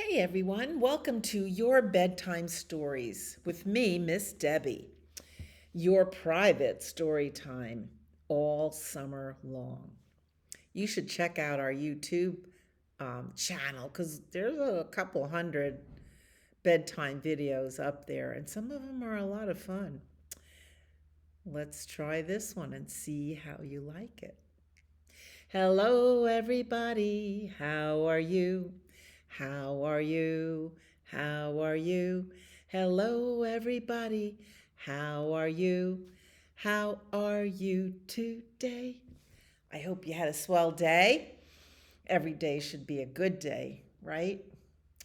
Hey everyone, welcome to Your Bedtime Stories with me, Miss Debbie. Your private story time all summer long. You should check out our YouTube channel because there's a couple hundred bedtime videos up there, and some of them are a lot of fun. Let's try this one and see how you like it. Hello, everybody. How are you? How are you? How are you? Hello, everybody. How are you? How are you today? I hope you had a swell day. Every day should be a good day, right?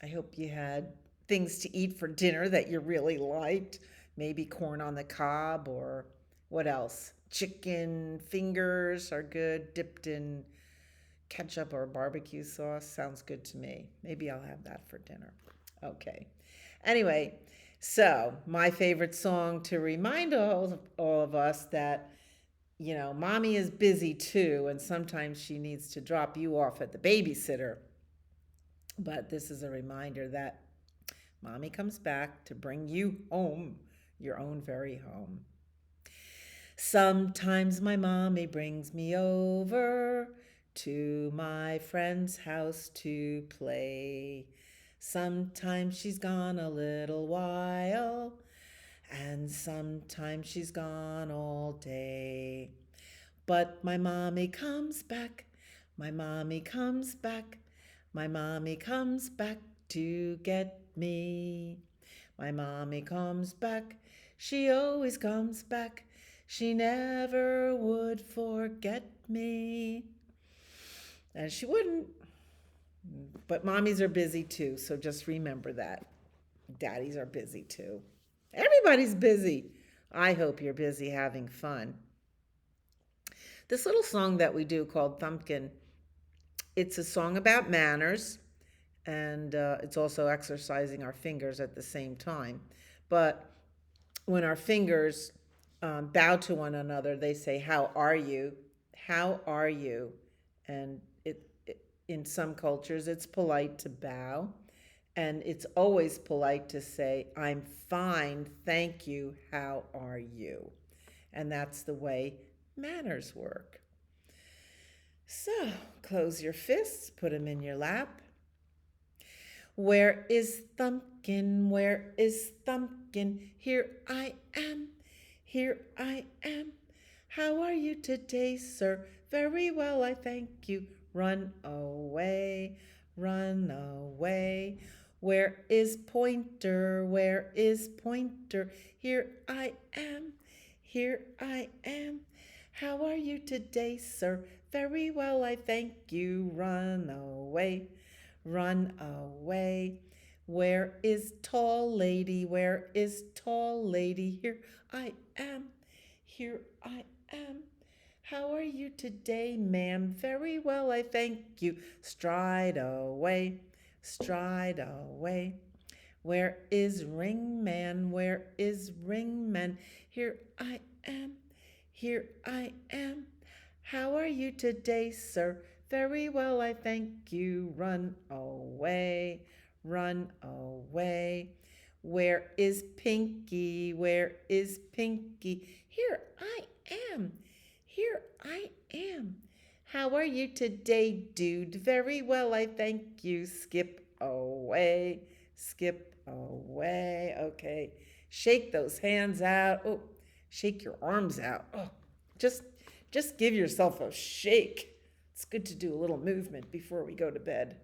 I hope you had things to eat for dinner that you really liked. Maybe corn on the cob or what else? Chicken fingers are good, dipped in ketchup or barbecue sauce. Sounds good to me. Maybe I'll have that for dinner. Okay. Anyway, so my favorite song to remind all of us that, mommy is busy too, and sometimes she needs to drop you off at the babysitter. But this is a reminder that mommy comes back to bring you home, your own very home. Sometimes my mommy brings me over to my friend's house to play. Sometimes she's gone a little while, and sometimes she's gone all day. But my mommy comes back, my mommy comes back, my mommy comes back to get me. My mommy comes back, she always comes back, she never would forget me. And she wouldn't, but mommies are busy too, so just remember that. Daddies are busy too. Everybody's busy. I hope you're busy having fun. This little song that we do called Thumbkin, it's a song about manners, and it's also exercising our fingers at the same time. But when our fingers bow to one another, they say, "How are you? How are you?" And in some cultures, it's polite to bow, and it's always polite to say, "I'm fine, thank you. How are you?" And that's the way manners work. So close your fists, put them in your lap. Where is Thumbkin? Where is Thumbkin? Here I am. Here I am. How are you today, sir? Very well, I thank you. Run away, run away. Where is Pointer? Where is Pointer? Here I am. Here I am. How are you today, sir? Very well, I thank you. Run away. Run away. Where is Tall Lady? Where is Tall Lady? Here I am. Here I am. How are you today, ma'am? Very well, I thank you. Stride away. Stride away. Where is Ringman? Where is Ringman? Here I am. Here I am. How are you today, sir? Very well, I thank you. Run away, run away. Where is Pinky? Where is Pinky? Here I am. Here I am. How are you today, dude? Very well, I thank you. Skip away, skip away. Okay. Shake those hands out. Oh, shake your arms out. Oh, just just give yourself a shake. It's good to do a little movement before we go to bed.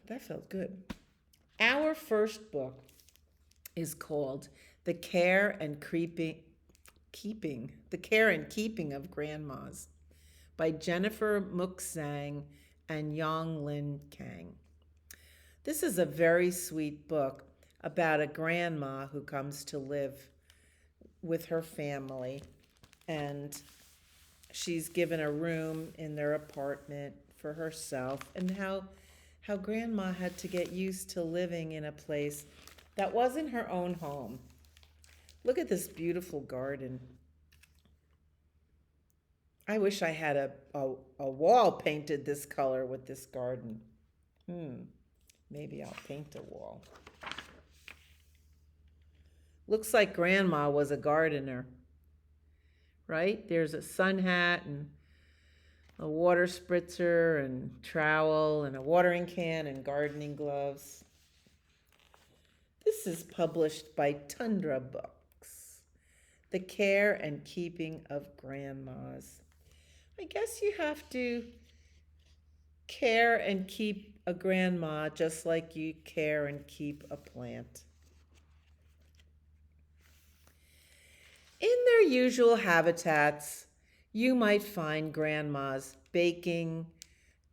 That felt good. Our first book is called The Care and Keeping of Grandmas by Jennifer Muksang and Yong Lin Kang. This is a very sweet book about a grandma who comes to live with her family, and she's given a room in their apartment for herself, and how grandma had to get used to living in a place that wasn't her own home. Look at this beautiful garden. I wish I had a wall painted this color with this garden. Hmm. Maybe I'll paint a wall. Looks like Grandma was a gardener, right? There's a sun hat and a water spritzer and trowel and a watering can and gardening gloves. This is published by Tundra Books, The Care and Keeping of Grandmas. I guess you have to care and keep a grandma just like you care and keep a plant. In their usual habitats, you might find grandmas baking,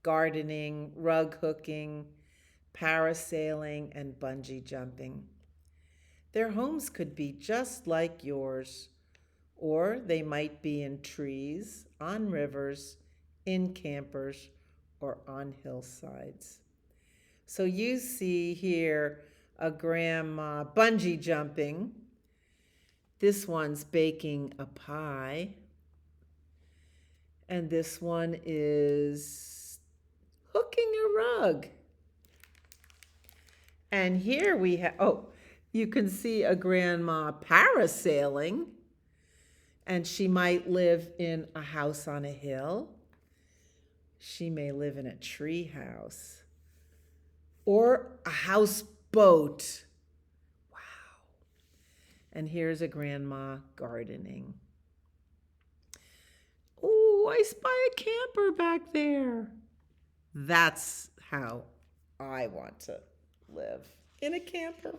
gardening, rug hooking, parasailing, and bungee jumping. Their homes could be just like yours, or they might be in trees, on rivers, in campers, or on hillsides. So you see here a grandma bungee jumping. This one's baking a pie. And this one is hooking a rug. And here we have, oh, you can see a grandma parasailing. And she might live in a house on a hill. She may live in a tree house or a houseboat. Wow. And here's a grandma gardening. Oh, I spy a camper back there. That's how I want to live, in a camper.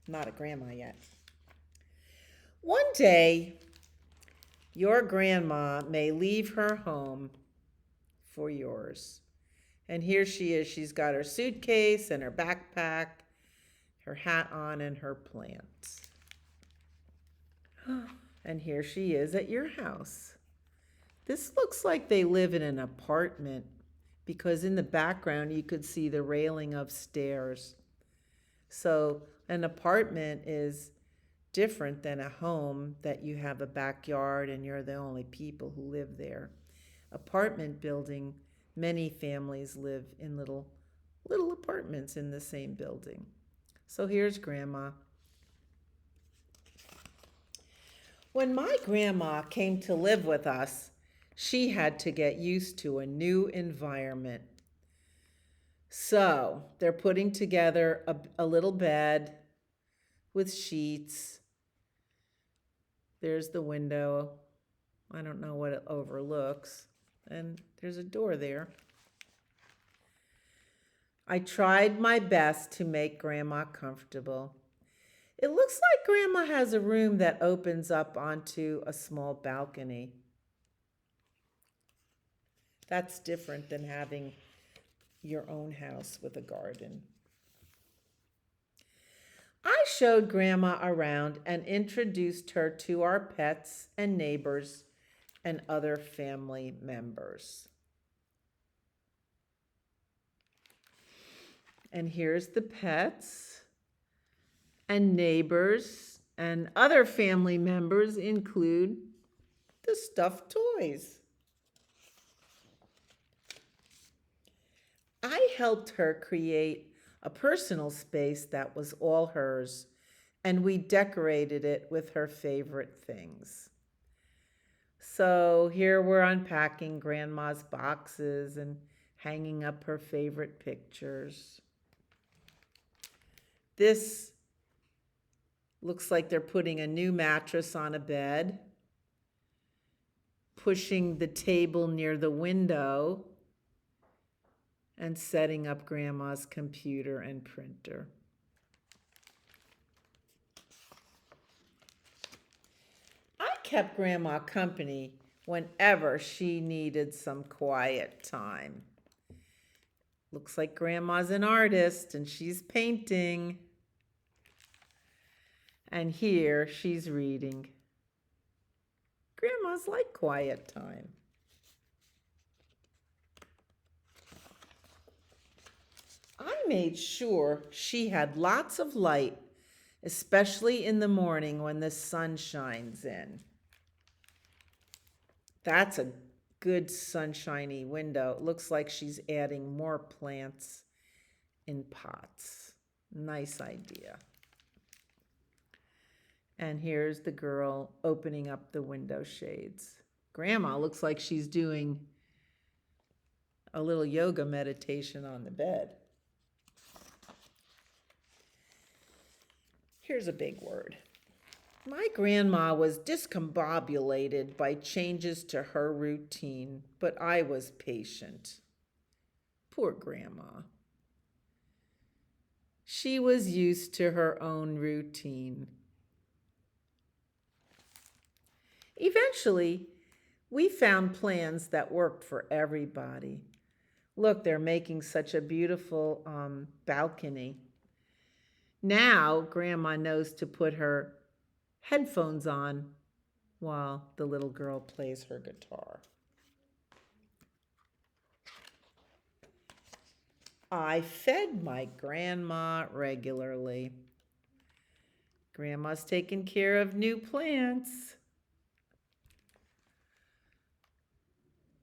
Not a grandma yet. One day, your grandma may leave her home for yours. And here she is. She's got her suitcase and her backpack, her hat on, and her plants. And here she is at your house. This looks like they live in an apartment because in the background you could see the railing of stairs. So an apartment is different than a home that you have a backyard and you're the only people who live there. Apartment building, many families live in little apartments in the same building. So here's Grandma. When my grandma came to live with us, she had to get used to a new environment. So they're putting together a little bed with sheets. There's the window. I don't know what it overlooks. And there's a door there. I tried my best to make Grandma comfortable. It looks like Grandma has a room that opens up onto a small balcony. That's different than having your own house with a garden. I showed Grandma around and introduced her to our pets and neighbors and other family members. And here's the pets and neighbors and other family members include the stuffed toys. I helped her create a personal space that was all hers, and we decorated it with her favorite things. So here we're unpacking Grandma's boxes and hanging up her favorite pictures. This looks like they're putting a new mattress on a bed, pushing the table near the window, and setting up Grandma's computer and printer. I kept Grandma company whenever she needed some quiet time. Looks like Grandma's an artist and she's painting. And here she's reading. Grandmas like quiet time. I made sure she had lots of light, especially in the morning when the sun shines in. That's a good sunshiny window. It looks like she's adding more plants in pots. Nice idea. And here's the girl opening up the window shades. Grandma looks like she's doing a little yoga meditation on the bed. Here's a big word. My grandma was discombobulated by changes to her routine, but I was patient. Poor grandma. She was used to her own routine. Eventually, we found plans that worked for everybody. Look, they're making such a beautiful balcony. Now, Grandma knows to put her headphones on while the little girl plays her guitar. I fed my grandma regularly. Grandma's taking care of new plants.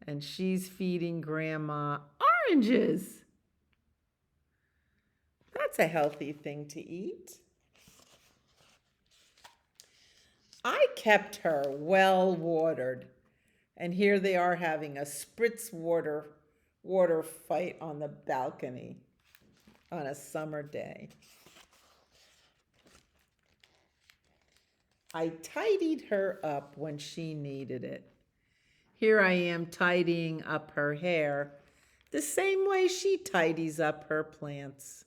And she's feeding Grandma oranges. That's a healthy thing to eat. I kept her well watered. And here they are having a spritz water fight on the balcony on a summer day. I tidied her up when she needed it. Here I am tidying up her hair the same way she tidies up her plants.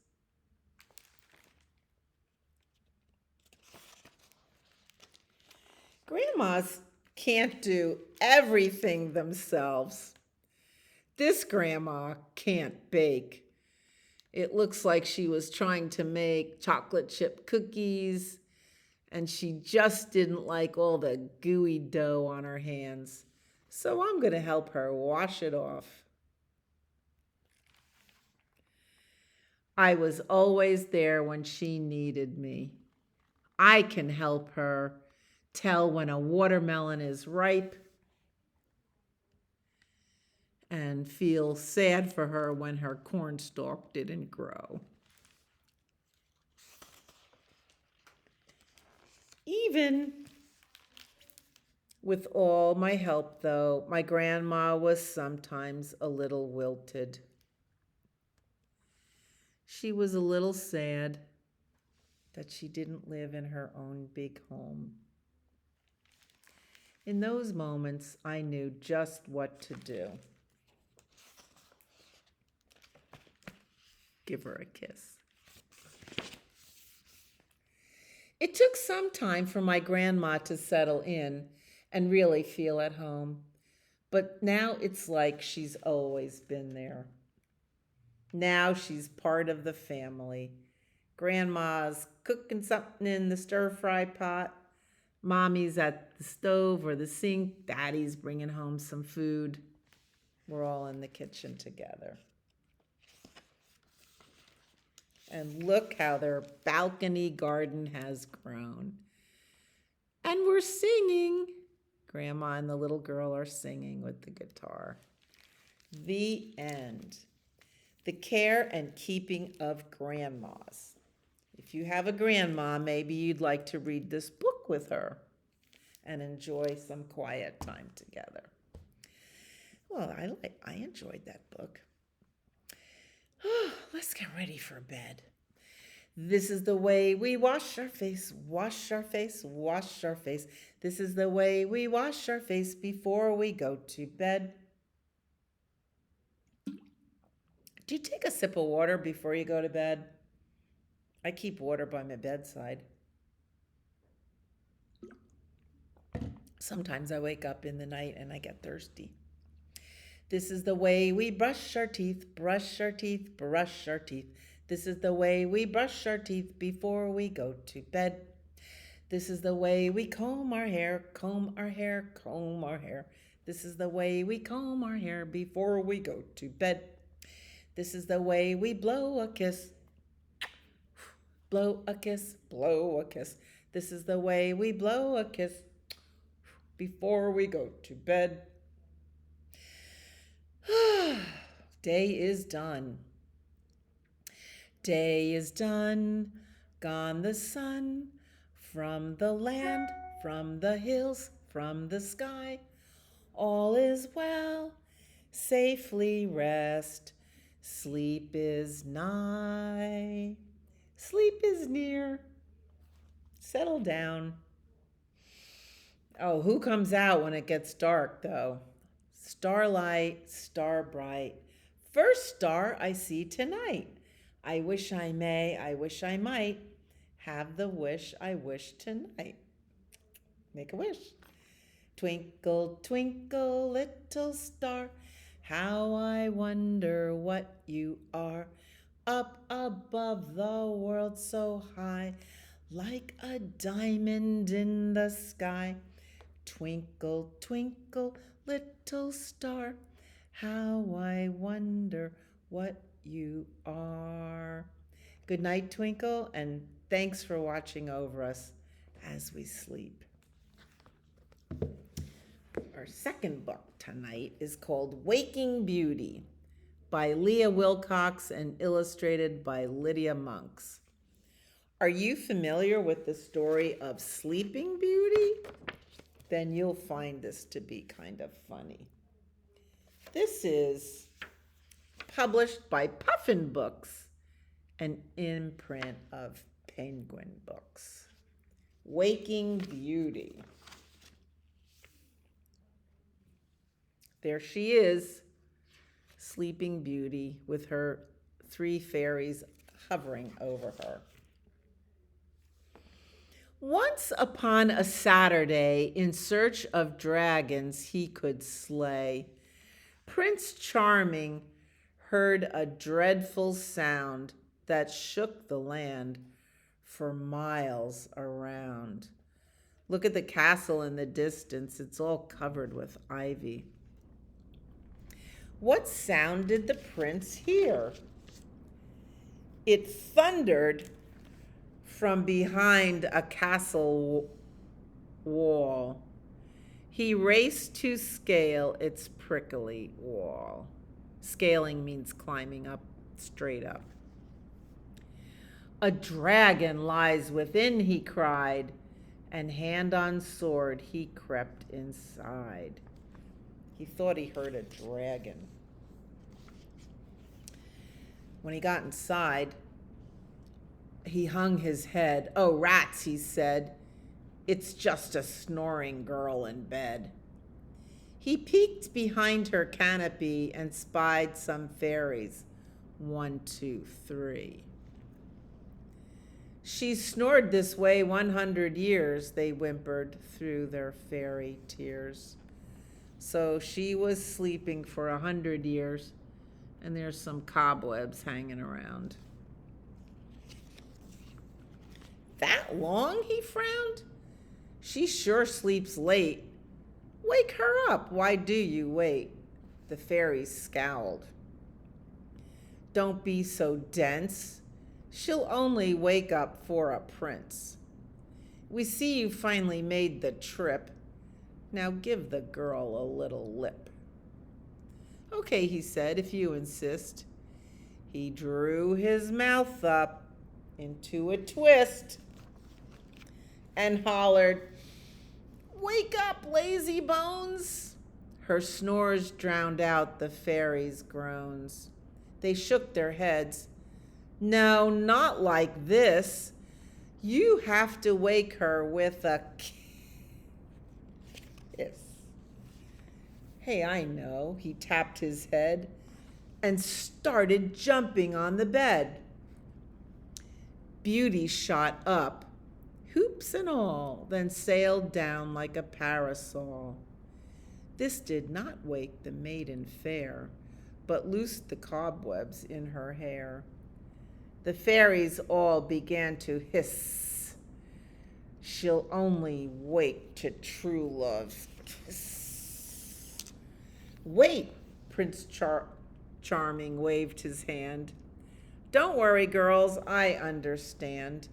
Grandmas can't do everything themselves. This grandma can't bake. It looks like she was trying to make chocolate chip cookies, and she just didn't like all the gooey dough on her hands. So I'm going to help her wash it off. I was always there when she needed me. I can help her tell when a watermelon is ripe and feel sad for her when her cornstalk didn't grow. Even with all my help, though, my grandma was sometimes a little wilted. She was a little sad that she didn't live in her own big home. In those moments, I knew just what to do. Give her a kiss. It took some time for my grandma to settle in and really feel at home. But now it's like she's always been there. Now she's part of the family. Grandma's cooking something in the stir-fry pot. Mommy's at the stove or the sink. Daddy's bringing home some food. We're all in the kitchen together. And look how their balcony garden has grown. And we're singing. Grandma and the little girl are singing with the guitar. The end. The care and keeping of grandmas. If you have a grandma, maybe you'd like to read this book with her and enjoy some quiet time together. Well, I enjoyed that book. Let's get ready for bed. This is the way we wash our face, wash our face, wash our face. This is the way we wash our face before we go to bed. Do you take a sip of water before you go to bed? I keep water by my bedside. Sometimes I wake up in the night and I get thirsty. This is the way we brush our teeth, brush our teeth, brush our teeth. This is the way we brush our teeth before we go to bed. This is the way we comb our hair, comb our hair, comb our hair. This is the way we comb our hair before we go to bed. This is the way we blow a kiss, blow a kiss, blow a kiss. This is the way we blow a kiss before we go to bed. Day is done. Day is done, gone the sun, from the land, from the hills, from the sky. All is well, safely rest. Sleep is nigh, sleep is near. Settle down. Oh, who comes out when it gets dark, though? Starlight, star bright. First star I see tonight. I wish I may, I wish I might have the wish I wish tonight. Make a wish. Twinkle, twinkle, little star, how I wonder what you are. Up above the world so high, like a diamond in the sky. Twinkle, twinkle, little star, how I wonder what you are. Good night, Twinkle, and thanks for watching over us as we sleep. Our second book tonight is called Waking Beauty by Leah Wilcox and illustrated by Lydia Monks. Are you familiar with the story of Sleeping Beauty? Then you'll find this to be kind of funny. This is published by Puffin Books, an imprint of Penguin Books. Waking Beauty. There she is, Sleeping Beauty, with her 3 fairies hovering over her. Once upon a Saturday, in search of dragons he could slay, Prince Charming heard a dreadful sound that shook the land for miles around. Look at the castle in the distance. It's all covered with ivy. What sound did the prince hear? It thundered from behind a castle wall. He raced to scale its prickly wall. Scaling means climbing up, straight up. A dragon lies within, he cried, and hand on sword he crept inside. He thought he heard a dragon. When he got inside, he hung his head. Oh, rats, he said. It's just a snoring girl in bed. He peeked behind her canopy and spied some fairies. 1, 2, 3. She snored this way 100 years, they whimpered through their fairy tears. So she was sleeping for 100 years, and there's some cobwebs hanging around. That long? He frowned. She sure sleeps late. Wake her up. Why do you wait? The fairies scowled. Don't be so dense. She'll only wake up for a prince. We see you finally made the trip. Now give the girl a little lip. Okay, he said, if you insist. He drew his mouth up into a twist and hollered, wake up, lazy bones. Her snores drowned out the fairies' groans. They shook their heads. No, not like this. You have to wake her with a kiss. Hey, I know. He tapped his head and started jumping on the bed. Beauty shot up, hoops and all, then sailed down like a parasol. This did not wake the maiden fair, but loosed the cobwebs in her hair. The fairies all began to hiss. She'll only wake to true love's kiss. Wait, Prince Charming waved his hand. Don't worry, girls, I understand.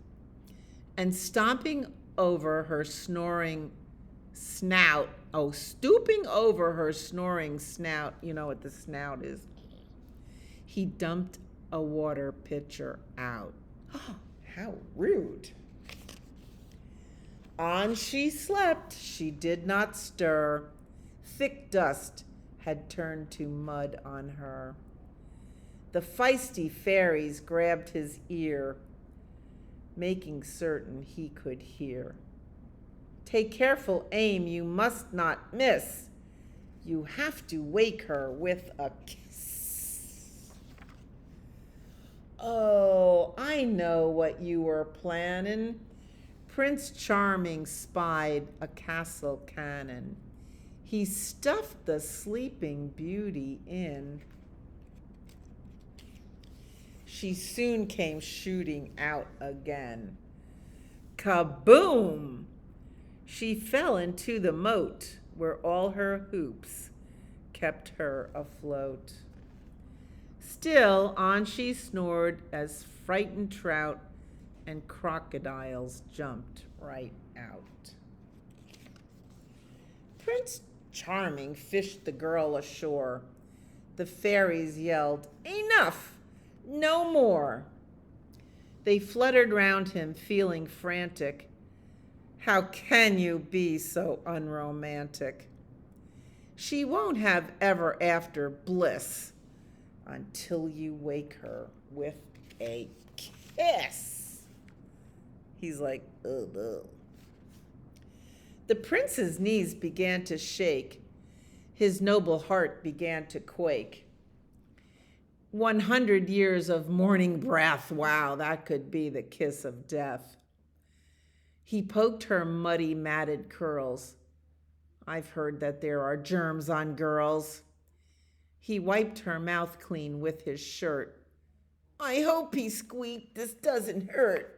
And stooping over her snoring snout, you know what the snout is, he dumped a water pitcher out. How rude. On she slept, she did not stir. Thick dust had turned to mud on her. The feisty fairies grabbed his ear, making certain he could hear. Take careful aim, you must not miss. You have to wake her with a kiss. Oh, I know what you were planning. Prince Charming spied a castle cannon. He stuffed the sleeping beauty in. She soon came shooting out again. Kaboom! She fell into the moat where all her hoops kept her afloat. Still on she snored as frightened trout, and crocodiles jumped right out. Prince Charming fished the girl ashore. The fairies yelled, "Enough! No more!" They fluttered round him, feeling frantic. How can you be so unromantic? She won't have ever after bliss until you wake her with a kiss. He's like, ugh, ugh. The prince's knees began to shake. His noble heart began to quake. 100 years of morning breath. Wow, that could be the kiss of death. He poked her muddy, matted curls. I've heard that there are germs on girls. He wiped her mouth clean with his shirt. I hope, he squeaked, this doesn't hurt.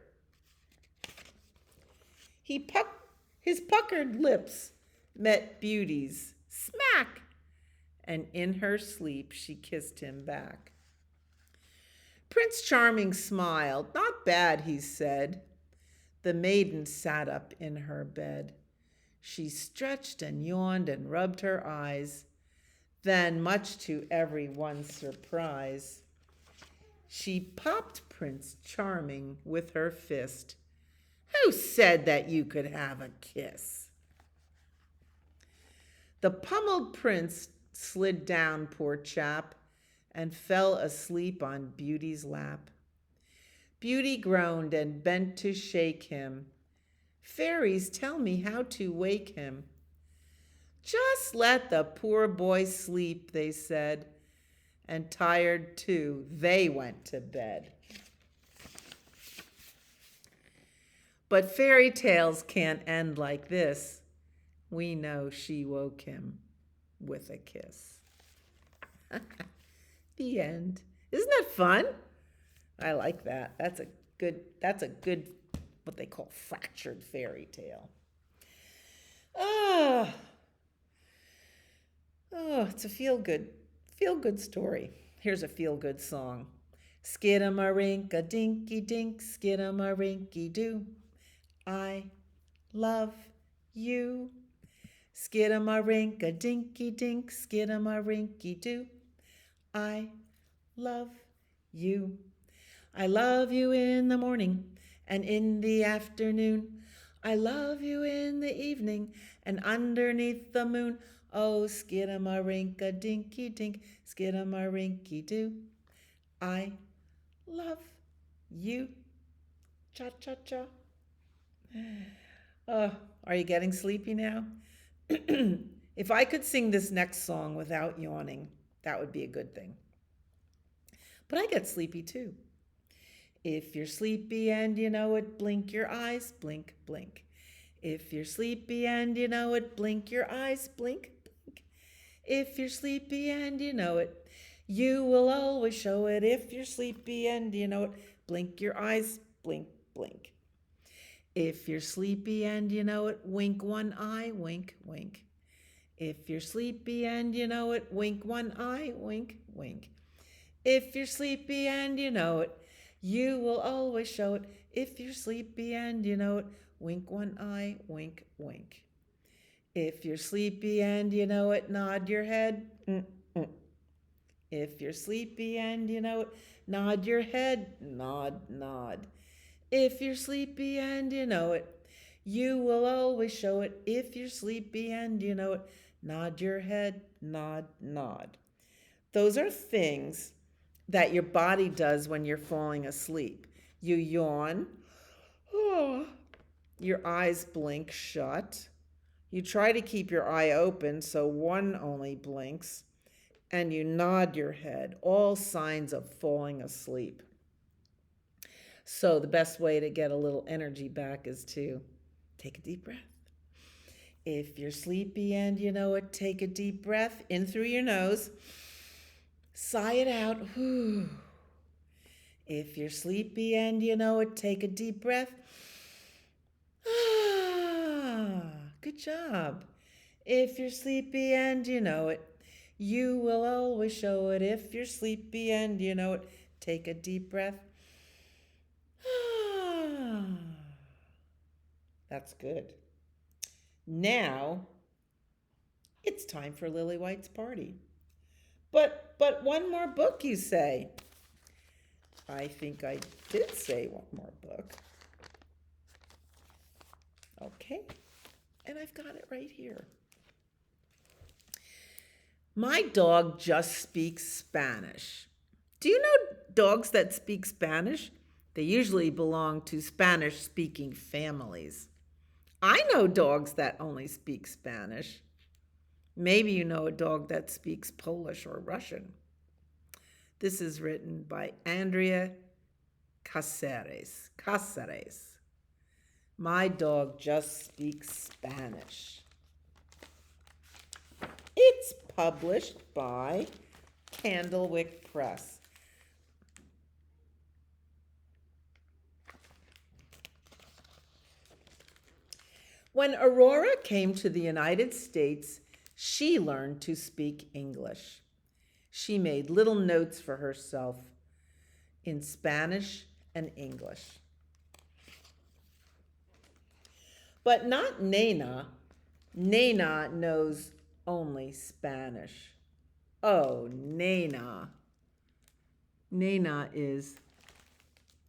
His puckered lips met Beauty's. Smack! And in her sleep she kissed him back. Prince Charming smiled. Not bad, he said. The maiden sat up in her bed. She stretched and yawned and rubbed her eyes. Then, much to everyone's surprise, she popped Prince Charming with her fist. Who said that you could have a kiss? The pummeled prince slid down, poor chap, and fell asleep on Beauty's lap. Beauty groaned and bent to shake him. Fairies, tell me how to wake him. Just let the poor boy sleep, they said, and tired too, they went to bed. But fairy tales can't end like this. We know she woke him with a kiss. The end. Isn't that fun? I like that. That's a good, what they call fractured fairy tale. Oh, it's a feel-good story. Here's a feel-good song. Skidamarinka-dinky-dink, skidamarinky-doo. I love you. Skidamarinka-dinky-dink, skidamarinky-doo. I love you. I love you in the morning and in the afternoon. I love you in the evening and underneath the moon. Oh, skidamarinka-dinky-dink, skidamarinky-doo. I love you. Cha-cha-cha. Oh, are you getting sleepy now? If I could sing this next song without yawning, that would be a good thing. But I get sleepy too. If you're sleepy and you know it, blink your eyes, blink, blink. If you're sleepy and you know it, blink your eyes, blink, blink. If you're sleepy and you know it, you will always show it. If you're sleepy and you know it, blink your eyes, blink, blink. If you're sleepy and you know it, wink one eye, wink, wink. If you're sleepy and you know it, wink one eye, wink, wink. If you're sleepy and you know it, you will always show it. If you're sleepy and you know it, wink one eye, wink, wink. If you're sleepy and you know it, nod your head. Mm-mm. If you're sleepy and you know it, Nod your head, nod, nod. If you're sleepy and you know it, you will always show it. If you're sleepy and you know it, nod your head, nod, nod. Those are things that your body does when you're falling asleep. You yawn, your eyes blink shut. You try to keep your eye open so one only blinks, and you nod your head, all signs of falling asleep. So the best way to get a little energy back is to take a deep breath. If you're sleepy and you know it, take a deep breath in through your nose. Sigh it out. Whew. If you're sleepy and you know it, take a deep breath. Ah, good job. If you're sleepy and you know it, you will always show it. If you're sleepy and you know it, take a deep breath. Ah, that's good. Now, it's time for Lily White's party. But one more book, you say? I think I did say one more book. Okay, and I've got it right here. My dog just speaks Spanish. Do you know dogs that speak Spanish? They usually belong to Spanish-speaking families. I know dogs that only speak Spanish. Maybe you know a dog that speaks Polish or Russian. This is written by Andrea Caceres. Caceres. My dog just speaks Spanish. It's published by Candlewick Press. When Aurora came to the United States, she learned to speak English. She made little notes for herself in Spanish and English. But not Nena. Nena knows only Spanish. Oh, Nena. Nena is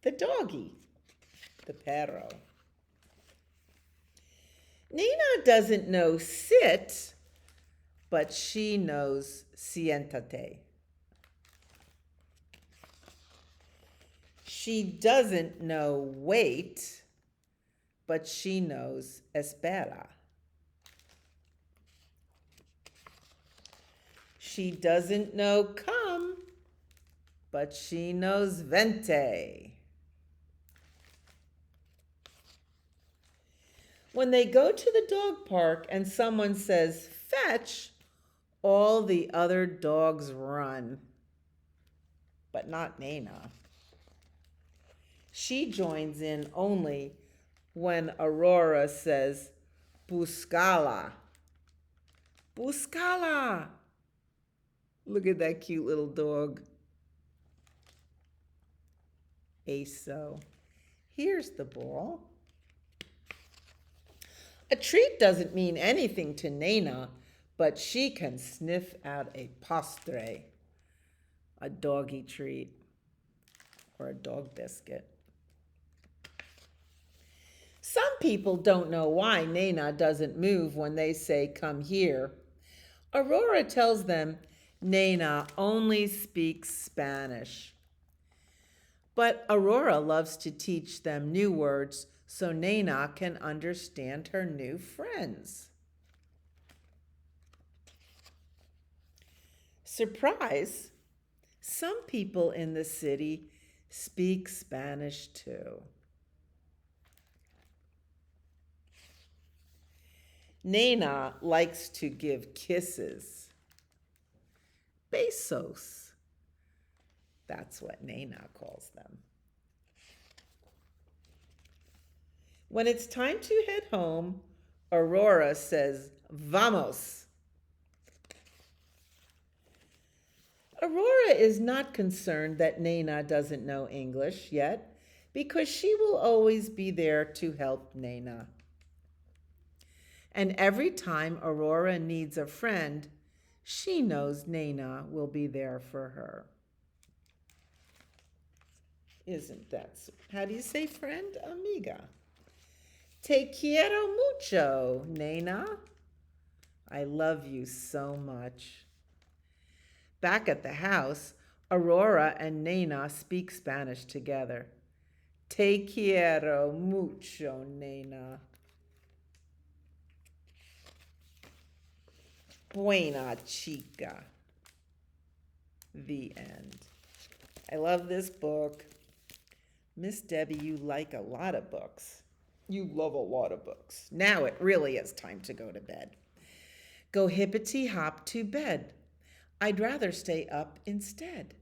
the doggy, the perro. Nena doesn't know sit, but she knows siéntate. She doesn't know wait, but she knows espera. She doesn't know come, but she knows vente. When they go to the dog park and someone says fetch, all the other dogs run, but not Nena. She joins in only when Aurora says buscala. Buscala. Look at that cute little dog. Eso. Here's the ball. A treat doesn't mean anything to Nena, but she can sniff out a postre, a doggy treat, or a dog biscuit. Some people don't know why Nena doesn't move when they say, come here. Aurora tells them Nena only speaks Spanish. But Aurora loves to teach them new words so Nena can understand her new friends. Surprise! Some people in the city speak Spanish too. Nena likes to give kisses. Besos. That's what Nena calls them. When it's time to head home, Aurora says, vamos. Aurora is not concerned that Nena doesn't know English yet because she will always be there to help Nena. And every time Aurora needs a friend, she knows Nena will be there for her. Isn't that so? How do you say friend? Amiga. Te quiero mucho, nena. I love you so much. Back at the house, Aurora and Nena speak Spanish together. Te quiero mucho, nena. Buena chica. The end. I love this book. Miss Debbie, you like a lot of books. You love a lot of books. Now it really is time to go to bed. Go hippity hop to bed. I'd rather stay up instead.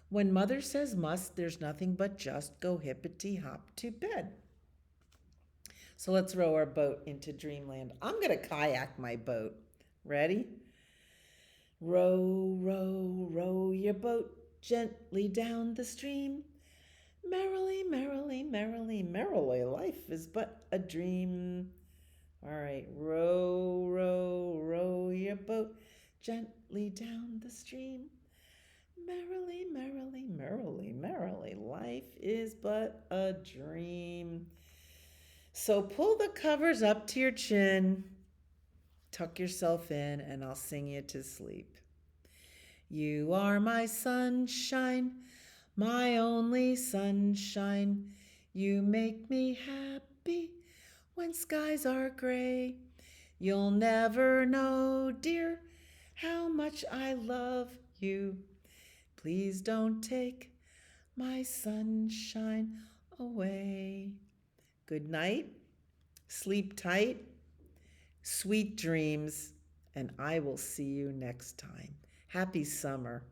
When mother says must, there's nothing but just go hippity hop to bed. So let's row our boat into dreamland. I'm going to kayak my boat. Ready? Row, row, row your boat gently down the stream. Merrily, merrily, merrily, merrily, life is but a dream. All right, row, row, row your boat gently down the stream. Merrily, merrily, merrily, merrily, life is but a dream. So pull the covers up to your chin, tuck yourself in, and I'll sing you to sleep. You are my sunshine, my only sunshine. You make me happy when skies are gray. You'll never know, dear, how much I love you. Please don't take my sunshine away. Good night, sleep tight, sweet dreams, and I will see you next time. Happy summer.